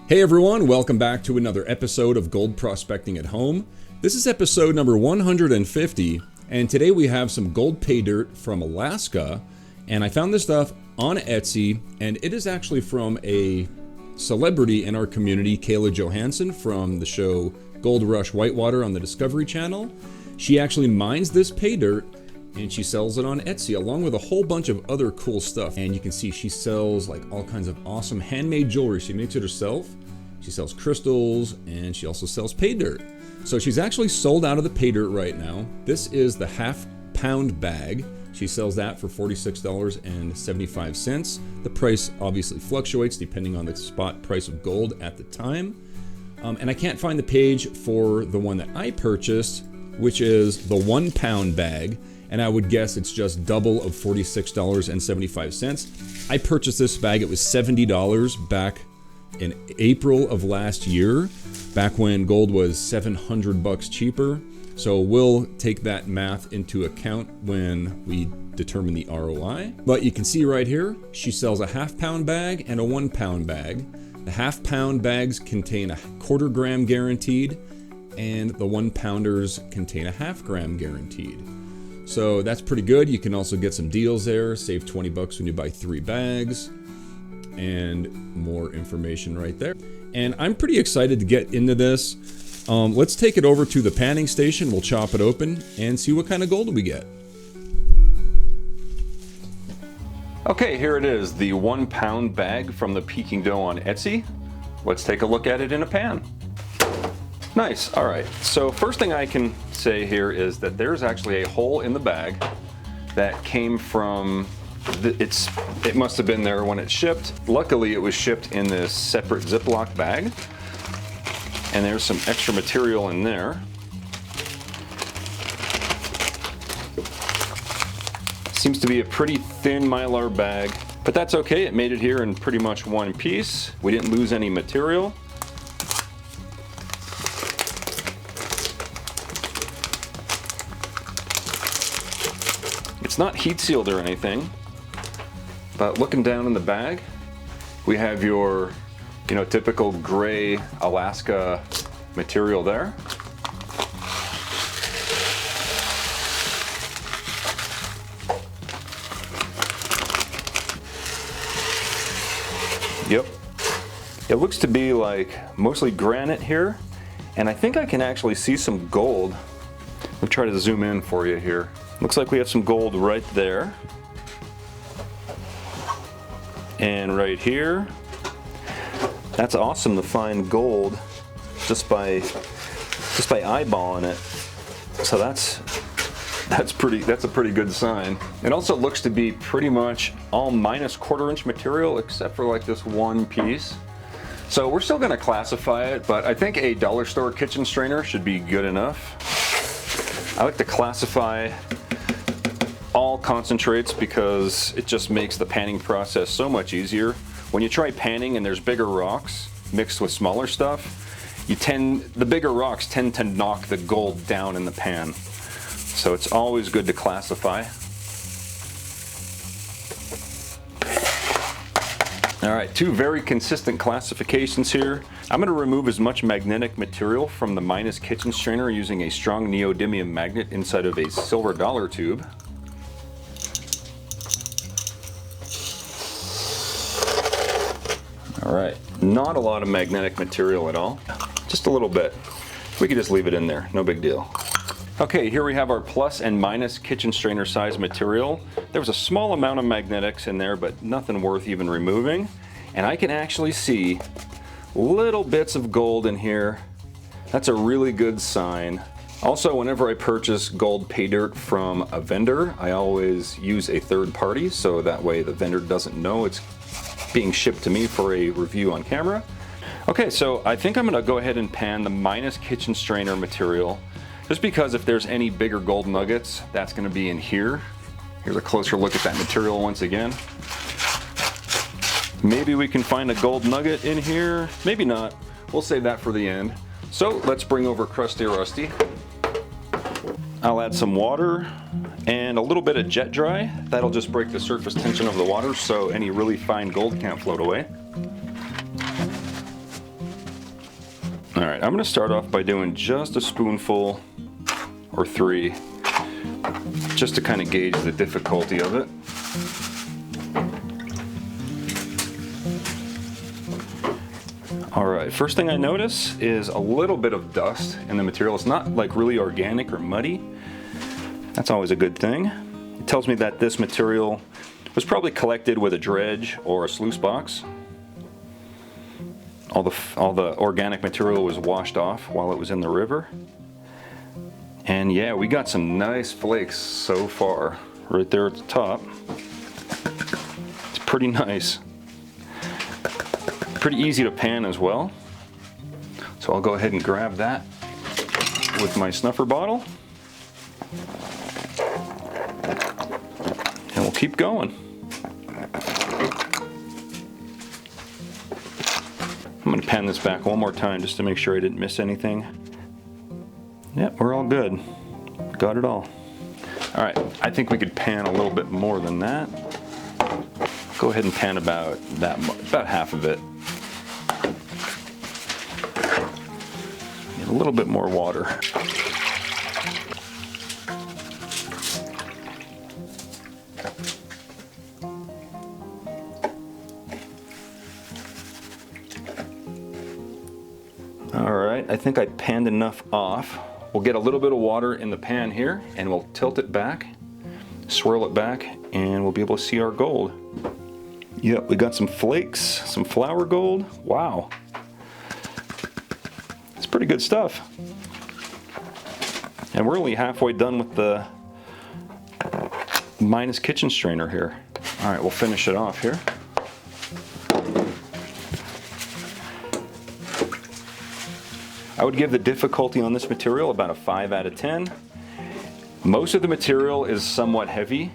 Hey everyone, welcome back to another episode of Gold Prospecting at Home. This is episode number 150, and today we have some gold pay dirt from Alaska, and I found this stuff on Etsy, and it is actually from a celebrity in our community, Kayla Johansson from the show Gold Rush Whitewater on the Discovery Channel. She actually mines this pay dirt and she sells it on Etsy along with a whole bunch of other cool stuff. And you can see she sells like all kinds of awesome handmade jewelry. She makes it herself. She sells crystals and she also sells pay dirt. So she's actually sold out of the pay dirt right now. This is the half-pound bag. She sells that for $46.75. The price obviously fluctuates depending on the spot price of gold at the time. And I can't find the page for the one that I purchased, which is the 1 pound bag. And I would guess it's just double of $46.75. I purchased this bag, it was $70 back in April of last year, back when gold was $700 cheaper. So we'll take that math into account when we determine the ROI. But you can see right here, she sells a half-pound bag and a 1 pound bag. The half-pound bags contain a 1/4 gram guaranteed, and the 1 pounders contain a 1/2 gram guaranteed. So that's pretty good. You can also get some deals there, save $20 when you buy 3 bags, and more information right there. And I'm pretty excited to get into this. Let's take it over to the panning station. We'll chop it open and see what kind of gold we get. Okay, here it is, the 1 pound bag from the ThePeekingDoe on Etsy. Let's take a look at it in a pan. Nice, all right. So first thing I can say here is that there's actually a hole in the bag that came from, it must have been there when it shipped. Luckily it was shipped in this separate Ziploc bag, and there's some extra material in there. Seems to be a pretty thin Mylar bag, but that's okay. It made it here in pretty much one piece. We didn't lose any material. It's not heat sealed or anything, but looking down in the bag, we have your, typical gray Alaska material there. Yep. It looks to be like mostly granite here, and I think I can actually see some gold. I'll try to zoom in for you here. Looks like we have some gold right there. And right here. That's awesome to find gold just by eyeballing it. So that's a pretty good sign. It also looks to be pretty much all minus 1/4 inch material except for like this one piece. So we're still gonna classify it, but I think a dollar store kitchen strainer should be good enough. I like to classify all concentrates because it just makes the panning process so much easier. When you try panning and there's bigger rocks mixed with smaller stuff, the bigger rocks tend to knock the gold down in the pan. So it's always good to classify. All right, 2 very consistent classifications here. I'm going to remove as much magnetic material from the minus kitchen strainer using a strong neodymium magnet inside of a silver dollar tube. All right, not a lot of magnetic material at all, just a little bit. We could just leave it in there, no big deal. Okay, here we have our plus and minus kitchen strainer size material. There was a small amount of magnetics in there, but nothing worth even removing. And I can actually see little bits of gold in here. That's a really good sign. Also, whenever I purchase gold pay dirt from a vendor, I always use a third party, so that way the vendor doesn't know it's being shipped to me for a review on camera. Okay, so I think I'm gonna go ahead and pan the minus kitchen strainer material, just because if there's any bigger gold nuggets, that's gonna be in here. Here's a closer look at that material once again. Maybe we can find a gold nugget in here, maybe not. We'll save that for the end. So let's bring over Crusty Rusty. I'll add some water and a little bit of jet dry. That'll just break the surface tension of the water so any really fine gold can't float away. All right, I'm gonna start off by doing just a spoonful or 3, just to kind of gauge the difficulty of it. All right, first thing I notice is a little bit of dust in the material. It's not like really organic or muddy. That's always a good thing. It tells me that this material was probably collected with a dredge or a sluice box. All the organic material was washed off while it was in the river. And yeah, we got some nice flakes so far, right there at the top. It's pretty nice. Pretty easy to pan as well. So I'll go ahead and grab that with my snuffer bottle. And we'll keep going. I'm gonna pan this back one more time just to make sure I didn't miss anything. Yep, we're all good. Got it all. All right, I think we could pan a little bit more than that. Go ahead and pan about half of it. Need a little bit more water. All right, I think I panned enough off. We'll get a little bit of water in the pan here and we'll tilt it back, swirl it back, and we'll be able to see our gold. Yep, we got some flakes, some flour gold. Wow. It's pretty good stuff. And we're only halfway done with the minus kitchen strainer here. All right, we'll finish it off here. I would give the difficulty on this material about a 5 out of 10. Most of the material is somewhat heavy,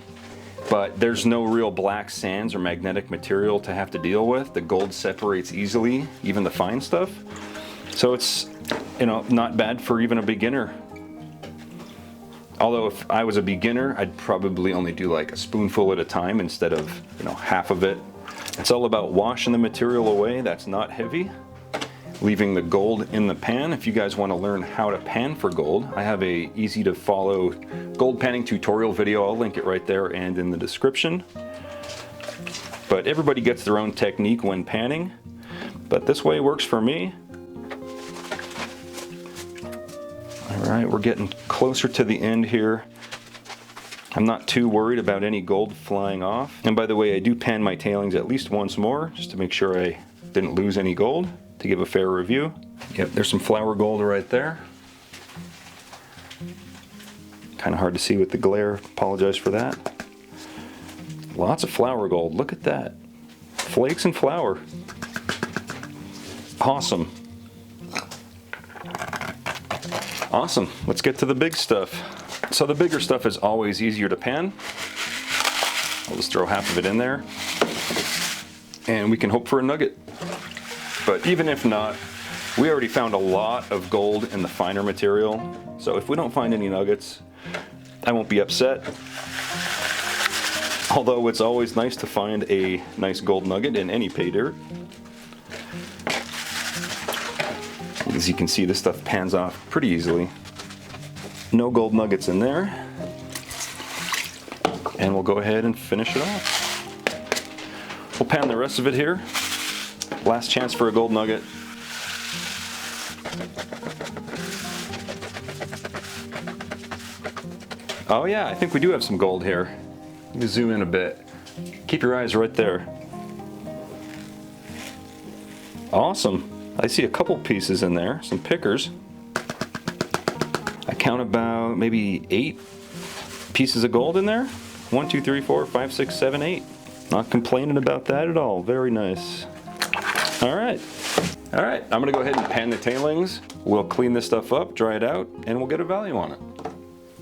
but there's no real black sands or magnetic material to have to deal with. The gold separates easily, even the fine stuff. So it's, you know, not bad for even a beginner. Although if I was a beginner, I'd probably only do like a spoonful at a time instead of, you know, half of it. It's all about washing the material away that's not heavy, leaving the gold in the pan. If you guys want to learn how to pan for gold, I have a easy to follow gold panning tutorial video. I'll link it right there and in the description. But everybody gets their own technique when panning, but this way works for me. All right, we're getting closer to the end here. I'm not too worried about any gold flying off. And by the way, I do pan my tailings at least once more just to make sure I didn't lose any gold, to give a fair review. Yep, there's some flour gold right there. Kind of hard to see with the glare, apologize for that. Lots of flour gold, look at that. Flakes and flour. Awesome. Awesome, let's get to the big stuff. So the bigger stuff is always easier to pan. I'll just throw half of it in there and we can hope for a nugget. But even if not, we already found a lot of gold in the finer material. So if we don't find any nuggets, I won't be upset. Although it's always nice to find a nice gold nugget in any pay dirt. As you can see, this stuff pans off pretty easily. No gold nuggets in there. And we'll go ahead and finish it off. We'll pan the rest of it here. Last chance for a gold nugget. Oh yeah, I think we do have some gold here. Let me zoom in a bit. Keep your eyes right there. Awesome. I see a couple pieces in there, some pickers. I count about maybe 8 pieces of gold in there. 1, 2, 3, 4, 5, 6, 7, 8. Not complaining about that at all. Very nice. All right, I'm gonna go ahead and pan the tailings. We'll clean this stuff up, dry it out, and we'll get a value on it.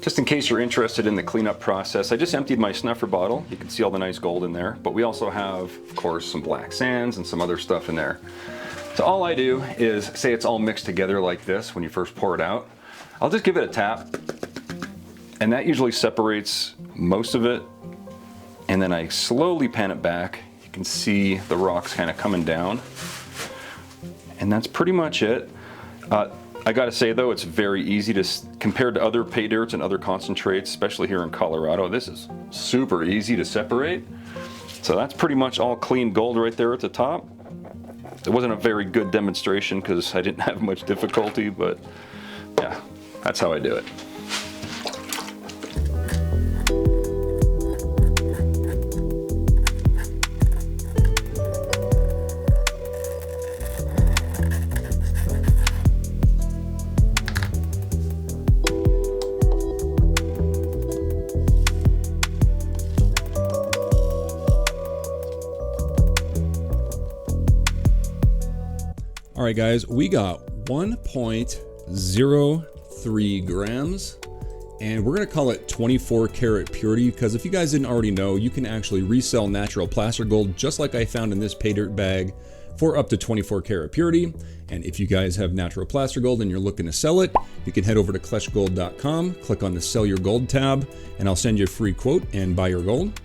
Just in case you're interested in the cleanup process, I just emptied my snuffer bottle. You can see all the nice gold in there, but we also have, of course, some black sands and some other stuff in there. So all I do is, say it's all mixed together like this when you first pour it out, I'll just give it a tap, and that usually separates most of it, and then I slowly pan it back. You can see the rocks kind of coming down, and that's pretty much it. I gotta say though, it's very easy to, compared to other pay dirts and other concentrates, especially here in Colorado, this is super easy to separate. So that's pretty much all clean gold right there at the top. It wasn't a very good demonstration because I didn't have much difficulty, but yeah, that's how I do it. All right, guys, we got 1.03 grams, and we're gonna call it 24 karat purity, because if you guys didn't already know, you can actually resell natural placer gold, just like I found in this pay dirt bag, for up to 24 karat purity. And if you guys have natural placer gold and you're looking to sell it, you can head over to kleshgold.com, click on the Sell Your Gold tab, and I'll send you a free quote and buy your gold.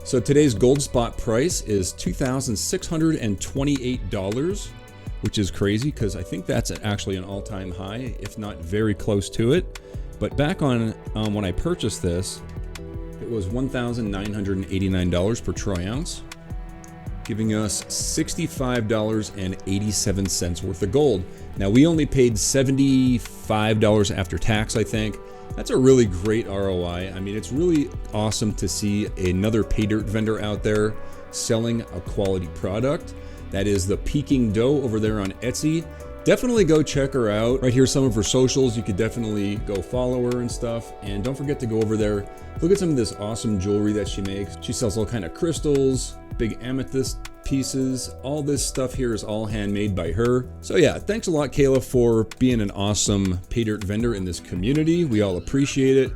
So today's gold spot price is $2,628. Which is crazy because I think that's actually an all-time high, if not very close to it. But back on when I purchased this, it was $1,989 per troy ounce, giving us $65.87 worth of gold. Now we only paid $75 after tax, I think. That's a really great ROI. I mean, it's really awesome to see another pay dirt vendor out there selling a quality product. That is the ThePeekingDoe over there on Etsy. Definitely go check her out. Right here's some of her socials. You could definitely go follow her and stuff. And don't forget to go over there. Look at some of this awesome jewelry that she makes. She sells all kind of crystals, big amethyst pieces. All this stuff here is all handmade by her. So yeah, thanks a lot, Kayla, for being an awesome pay dirt vendor in this community. We all appreciate it.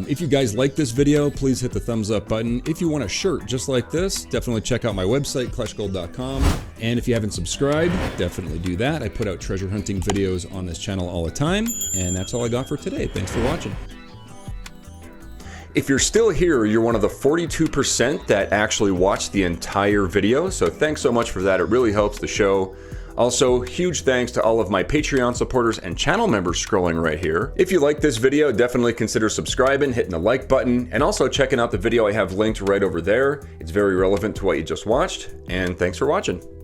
If you guys like this video, please hit the thumbs up button. If you want a shirt just like this, definitely check out my website, kleshgold.com. And if you haven't subscribed, definitely do that. I put out treasure hunting videos on this channel all the time. And that's all I got for today. Thanks for watching. If you're still here, you're one of the 42% that actually watched the entire video. So thanks so much for that. It really helps the show. Also, huge thanks to all of my Patreon supporters and channel members scrolling right here. If you like this video, definitely consider subscribing, hitting the like button, and also checking out the video I have linked right over there. It's very relevant to what you just watched, and thanks for watching.